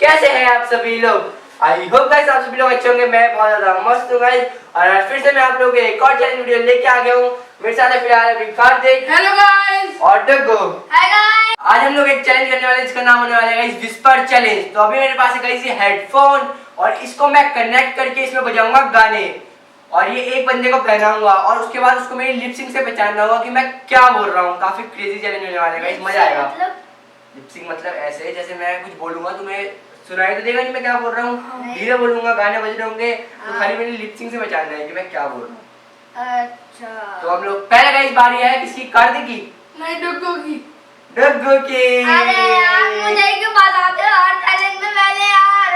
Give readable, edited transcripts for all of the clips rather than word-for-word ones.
कैसे हैं आप सभी लोग? आई होप गाइस आप सभी लोग अच्छे होंगे। मैं बहुत ज्यादा मस्त हूँ गाइस और आज फिर से मैं आप लोगों के एक और चैलेंज वीडियो लेके आ गया हूँ। मेरे साथ है फिलहाल अभी कार्तिक, हेलो गाइस, और डग्गू। Hi guys. आज हम लोग एक चैलेंज करने वाले हैं जिसका नाम होने वाला है गाइस विस्पर चैलेंज। तो अभी मेरे पास है गाइस ये हेडफोन और इसको मैं कनेक्ट करके इसमें बजाऊंगा गाने और ये एक बंदे को पहनाऊंगा और उसके बाद उसको मेरी लिपसिंग से पहचानना होगा कि मैं क्या बोल रहा हूँ। काफी क्रेजी चैलेंज होने वाला है गाइस, मजा आएगा। लिपसिंग मतलब ऐसे जैसे मैं कुछ बोलूंगा तुम्हें सुनाई तो देगा नहीं मैं क्या बोल रहा हूँ। धीरे बोलूंगा, गाने बज रहे होंगे तो खाली मेरी लिपसिंग से पहचानना है कि मैं क्या बोल रहा हूँ। अच्छा, तो हम लोग पहले गाइस बारी है किसकी? कार्तिक की? नहीं, डग्गू की। डग्गू की। अरे यार मुझे क्यों बताते हो हर चैलेंज में पहले यार।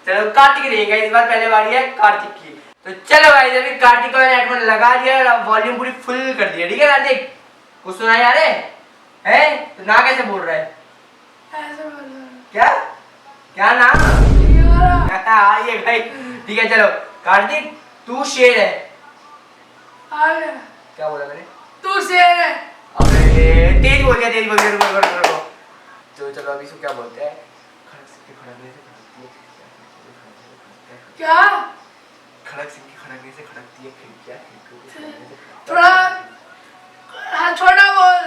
चलो कार्तिक रहेगा इस बार, पहले बारी है कार्तिक की। तो चलो गाइस अभी कार्तिक को मैंने हेडफोन लगा दिया और वॉल्यूम पूरी फुल कर दिया। ठीक है कार्तिक, कुछ सुनाई आ रहा है? तो ना कैसे बोल रहा है? ऐसे बोल रहा हूँ। क्या क्या नाम? आइए भाई, ठीक है चलो। कार्तिक तू शेर है। आ गया। क्या बोला मैंने? तू शेर है। अबे तेज बोल गया, तेज बोल गया। रुको रुको रुको। तो चलो अभी इसको क्या बोलते हैं? खड़क सिंह के खड़कने से खड़कती है क्या? खड़क सिंह के खड़कने से खड़कती है खिड़कियां। थोड़ा हाँ छोटा बोल।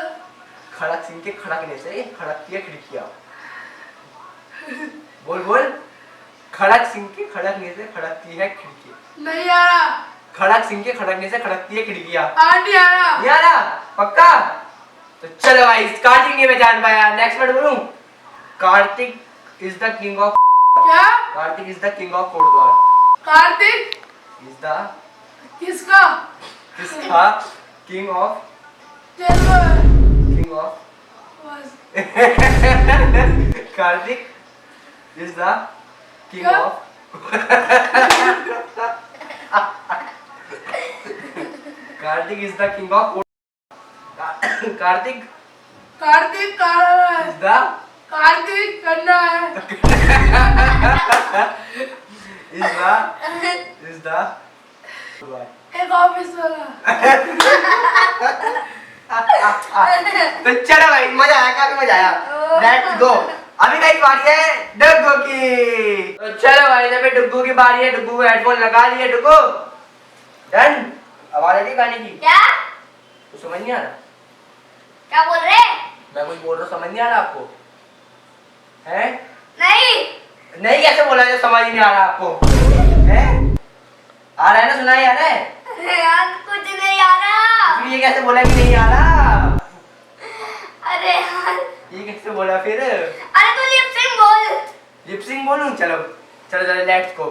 खड़क सिंह के खड़कने से खड़कती है खिड़कियां। बोल बोल। खड़क सिंह के खड़कने से खड़कती है खिड़की। नहीं आ रहा। खड़क सिंह के खड़कने से खड़कती है खिड़कियां। नहीं आ रहा। नहीं आ रहा पक्का? तो चलो भाई कार्तिक नहीं पहचान पाया। नेक्स्ट वर्ड बोलूं? Kartik is the king of. क्या? Kartik is the king of Kotdwar. Kartik is the किसका? किसका? King of. King of Kartik is the king of. Kartik is the king of. Kartik Kartik काला इज द कार्तिक करना है। इज द एक ऑफिस वाला। तो चलो भाई मजा आया, काफी मजा आया। Let's go. अभी कई बारी है डग्गू की। तो चलो भाई जब डग्गू की बारी है, डग्गू को हेडफोन लगा लिए। डग्गू डन। आवाज आ रही गाने की? क्या? तो समझ नहीं आ रहा? क्या बोल रहे? मैं कुछ बोल रहा हूँ, समझ नहीं आ रहा आपको? हैं? नहीं कैसे बोला जो समझ नहीं आ रहा आपको? हैं? आ रहा है ना, सुनाई आ रहा है? यार कुछ नहीं आ रहा। फिर ये कैसे बोला कि नहीं आ रहा? अरे यार ये कैसे बोला फिर? अरे तू लिपसिंग बोल। लिपसिंग बोलूं? चलो चलो चलो लेट्स गो।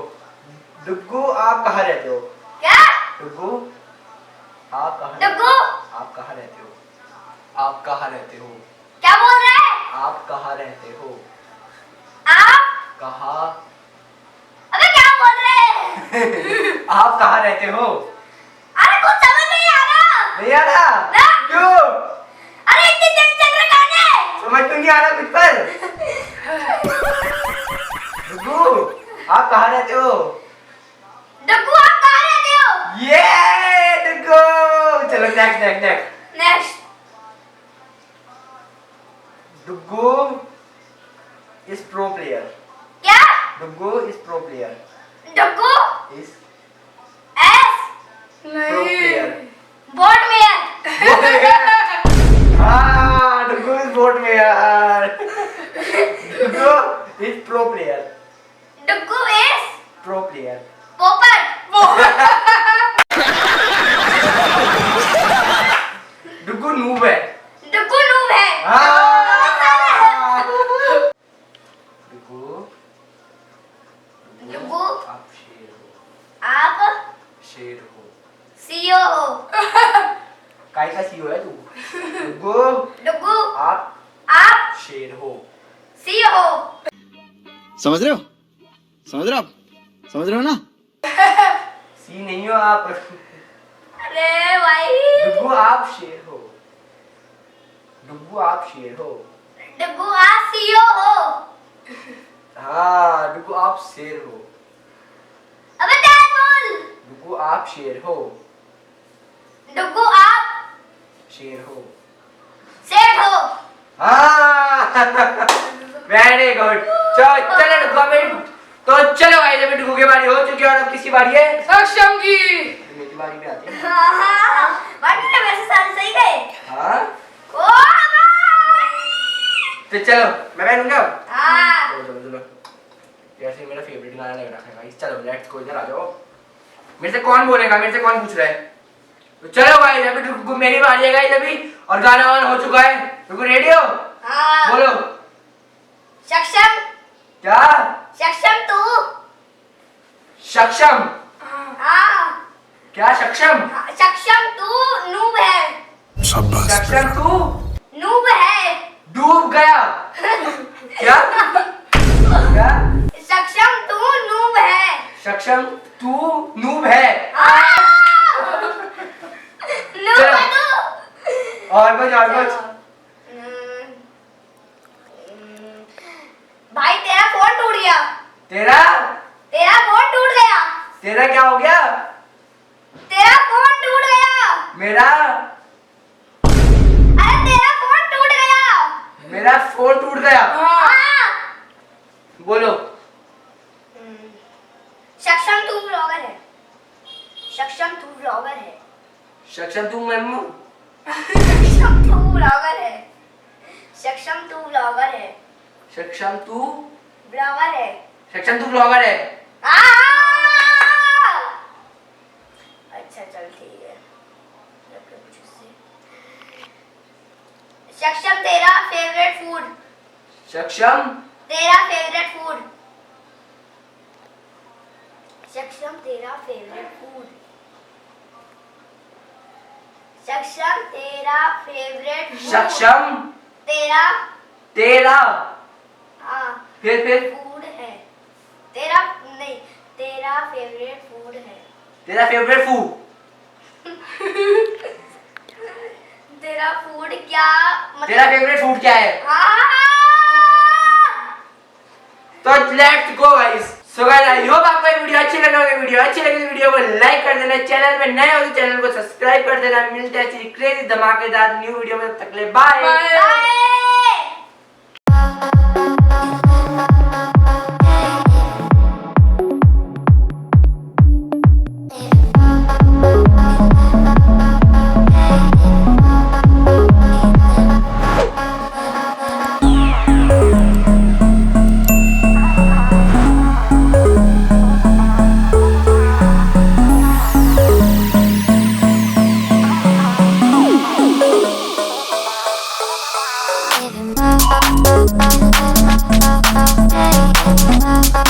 डग्गू आप कहाँ रहते हो? क्या? डग्गू आप कहाँ? डग्गू आप कहाँ रहते हो? आप कहाँ रहते हो? क्या बोल रहा है? आप कहाँ रहते हो? आप कहाँ? अबे क्या बोल रहे हैं? आप कहाँ रहते हो? अरे कुछ समझ नहीं आ रहा। नहीं आ रहा? ना। क्यों? अरे इतनी देर चल रहा गाने। समझ तो नहीं आ रहा कुछ पर? डग्गू आप कहाँ रहते हो? डग्गू आप कहाँ रहते हो? ये डग्गू। चलो next next next. Next. Daggu is pro player. क्या? Daggu is pro player. Daggu is as pro player. Board में है। हाँ डग्गू इज बोट में यार। Daggu is pro player. Daggu is pro player. पोपट। डग्गू नूब है। डग्गू नूब है। डग्गू डग्गू आप शेर हो। आप शेर हो। सीईओ हो। काय का सीईओ है तू? डग्गू डग्गू आप शेर हो। सीईओ हो। समझ रहे हो? समझ रहे हो आप? समझ रहे हो ना? सी नहीं हो आप। अरे भाई डग्गू आप शेर हो। डग्गू आप शेर हो। डग्गू आप सीईओ हो। हाँ डग्गू आप शेर हो। अबे क्या बोल? डग्गू आप शेर हो। डग्गू आप शेर हो। सेठ हो। हाँ वेरी गुड। चलो डुगू मेरी। तो चलो भाई अभी डुगू की बारी हो चुकी है और अब किसकी बारी है? सक्षम की। मेरी बारी भी आती है। हाँ, बाकी ना वैसे सारे सही गए। हाँ ओ भाई। तो चलो मैं पहनूंगा। हाँ। चलो यार ये मेरा फेवरेट गाना लग रहा है भाई। चलो लेट्स गो, इधर आ जाओ। मेरे से कौन बोलेगा? मेरे से कौन पूछ रहा है? तो चलो भाई अभी डुगू मेरी बारी है गाइस अभी और गाना ऑन हो चुका है। डुगू रेडी हो? हाँ। बोलो। सक्षम। क्या? सक्षम तू। सक्षम? हाँ। क्या सक्षम? सक्षम तू नूब है। सक्षम तू नूब है। डूब गया। क्या? क्या? सक्षम तू नूब है। सक्षम तू नूब है। नूब चलो। है तू। और कुछ भाई तेरा फोन टूट गया। तेरा फोन टूट गया। तेरा क्या हो गया? तेरा फोन टूट गया। मेरा अरे तेरा फोन टूट गया। मेरा फोन टूट गया। हाँ। बोलो। सक्षम तू ब्लॉगर है। सक्षम तू ब्लॉगर है। सक्षम तू मेमू। सक्षम तू ब्लॉगर है। सक्षम तू ब्लॉगर है। सक्षम तू ब्लॉगर है। सक्षम तू ब्लॉगर है। अच्छा चल ठीक है। सक्षम तेरा फेवरेट फूड। सक्षम तेरा फेवरेट फूड। सक्षम तेरा फेवरेट फूड। सक्षम तेरा फेवरेट फूड। सक्षम तेरा तेरा हाँ फिर फूड है। तेरा नहीं, तेरा फेवरेट फूड है। तेरा फेवरेट फूड। तेरा फूड क्या तेरा फेवरेट फूड क्या है? हाँ। तो let's go guys. So guys I hope आपको ये वीडियो अच्छी लगी होगी। वीडियो अच्छी लगी तो वीडियो को लाइक कर देना। चैनल में नए हो तो चैनल को सब्सक्राइब कर देना। मिलते हैं ऐसी क्रेजी धमाकेदार न्यू वीडियो में। तब तक के लिए बाय। बाय।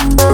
Hey.